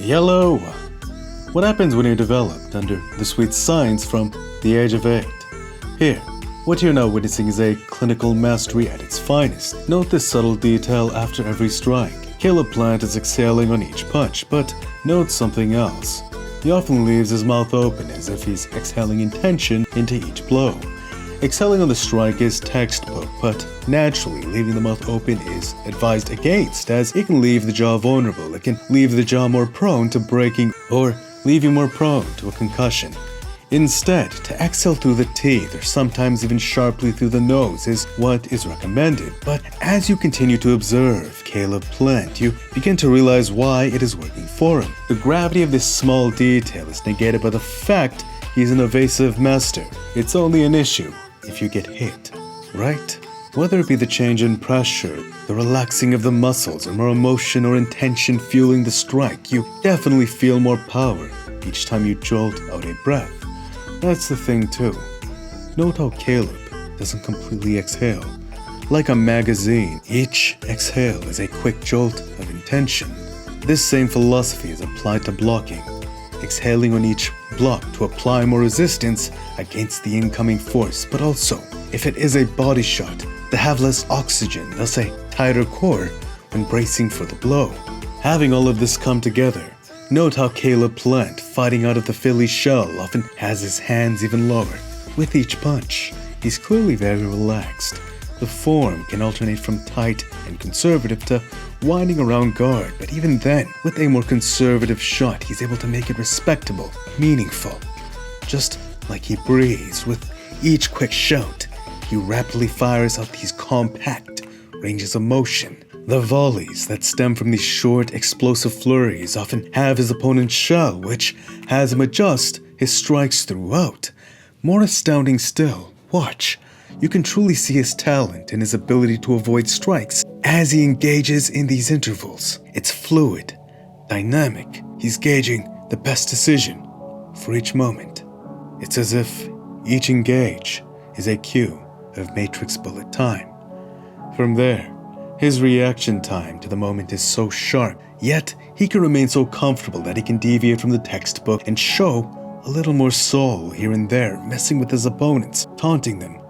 Yellow! What happens when you're developed under the sweet science from the age of 8? Here, what you're now witnessing is a clinical mastery at its finest. Note this subtle detail after every strike. Caleb Plant is exhaling on each punch, but note something else. He often leaves his mouth open as if he's exhaling intention into each blow. Exhaling on the strike is textbook, but naturally leaving the mouth open is advised against, as it can leave the jaw vulnerable. It can leave the jaw more prone to breaking or leave you more prone to a concussion. Instead, to exhale through the teeth or sometimes even sharply through the nose is what is recommended. But as you continue to observe Caleb Plant, you begin to realize why it is working for him. The gravity of this small detail is negated by the fact he's an evasive master. It's only an issue if you get hit, right? Whether it be the change in pressure, the relaxing of the muscles, or more emotion or intention fueling the strike, you definitely feel more power each time you jolt out a breath. That's the thing too. Note how Caleb doesn't completely exhale. Like a magazine, each exhale is a quick jolt of intention. This same philosophy is applied to blocking. Exhaling on each block to apply more resistance against the incoming force, but also, if it is a body shot, to have less oxygen, thus a tighter core when bracing for the blow. Having all of this come together, note how Caleb Plant, fighting out of the Philly shell, often has his hands even lower. With each punch, he's clearly very relaxed. The form can alternate from tight and conservative to winding around guard, but even then, with a more conservative shot, he's able to make it respectable, meaningful. Just like he breathes, with each quick shout, he rapidly fires out these compact ranges of motion. The volleys that stem from these short, explosive flurries often have his opponent's shell, which has him adjust his strikes throughout. More astounding still, watch. You can truly see his talent and his ability to avoid strikes as he engages in these intervals. It's fluid, dynamic. He's gauging the best decision for each moment. It's as if each engage is a cue of Matrix bullet time. From there, his reaction time to the moment is so sharp, yet he can remain so comfortable that he can deviate from the textbook and show a little more soul here and there, messing with his opponents, taunting them.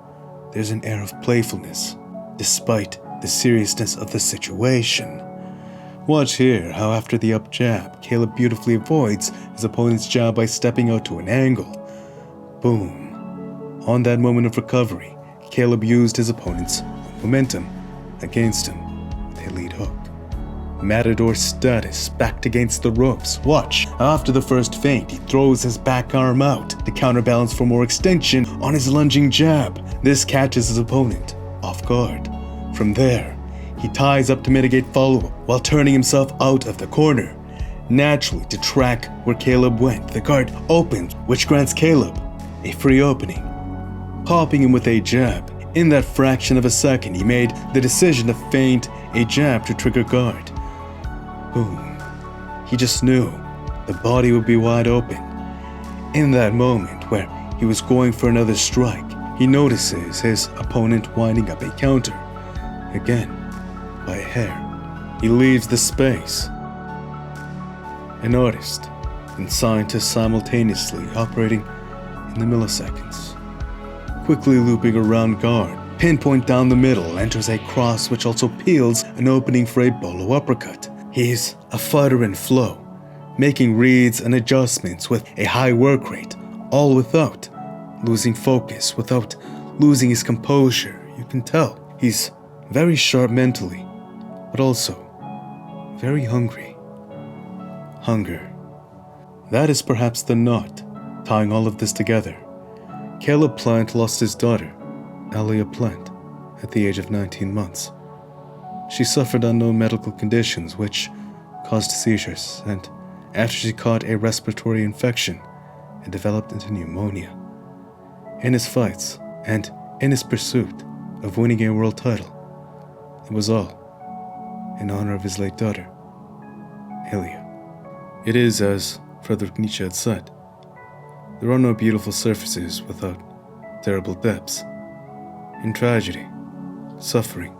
There's an air of playfulness, despite the seriousness of the situation. Watch here how after the up jab, Caleb beautifully avoids his opponent's jab by stepping out to an angle. Boom. On that moment of recovery, Caleb used his opponent's momentum against him with a lead hook. Matador status backed against the ropes. Watch. After the first feint, he throws his back arm out to counterbalance for more extension on his lunging jab. This catches his opponent off guard. From there, he ties up to mitigate follow-up while turning himself out of the corner. Naturally, to track where Caleb went, the guard opens, which grants Caleb a free opening. Popping him with a jab. In that fraction of a second, he made the decision to feint a jab to trigger guard. Boom. He just knew the body would be wide open. In that moment where he was going for another strike, he notices his opponent winding up a counter. Again, by a hair. He leaves the space. An artist and scientist simultaneously operating in the milliseconds. Quickly looping around guard, pinpoint down the middle, enters a cross which also peels an opening for a bolo uppercut. He's a fighter in flow, making reads and adjustments with a high work rate, all without losing focus, without losing his composure. You can tell he's very sharp mentally, but also very hungry. Hunger. That is perhaps the knot tying all of this together. Caleb Plant lost his daughter, Alia Plant, at the age of 19 months. She suffered unknown medical conditions which caused seizures, and after she caught a respiratory infection, it developed into pneumonia. In his fights, and in his pursuit of winning a world title, it was all in honor of his late daughter, Alia. It is as Friedrich Nietzsche had said, there are no beautiful surfaces without terrible depths. In tragedy, suffering,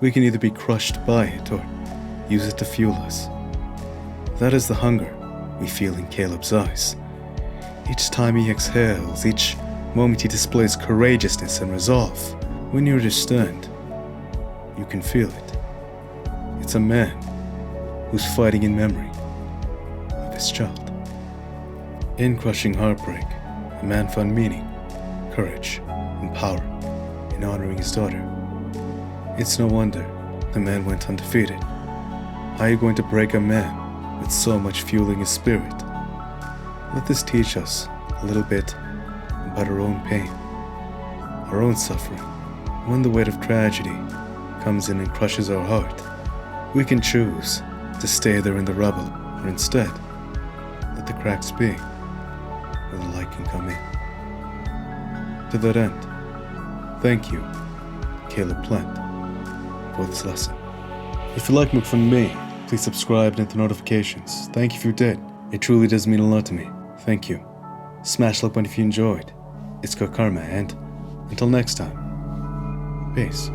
we can either be crushed by it or use it to fuel us. That is the hunger we feel in Caleb's eyes. Each time he exhales, each moment he displays courageousness and resolve. When you understand, you can feel it. It's a man who's fighting in memory of his child. In crushing heartbreak, a man found meaning, courage, and power in honoring his daughter. It's no wonder the man went undefeated. How are you going to break a man with so much fuel in his spirit? Let this teach us a little bit about our own pain, our own suffering. When the weight of tragedy comes in and crushes our heart, we can choose to stay there in the rubble, or instead, let the cracks be where the light can come in. To that end, thank you, Caleb Plant, for this lesson. If you like more from me, please subscribe and hit the notifications. Thank you if you did. It truly does mean a lot to me. Thank you. Smash like button if you enjoyed. It's Karma, and until next time, peace.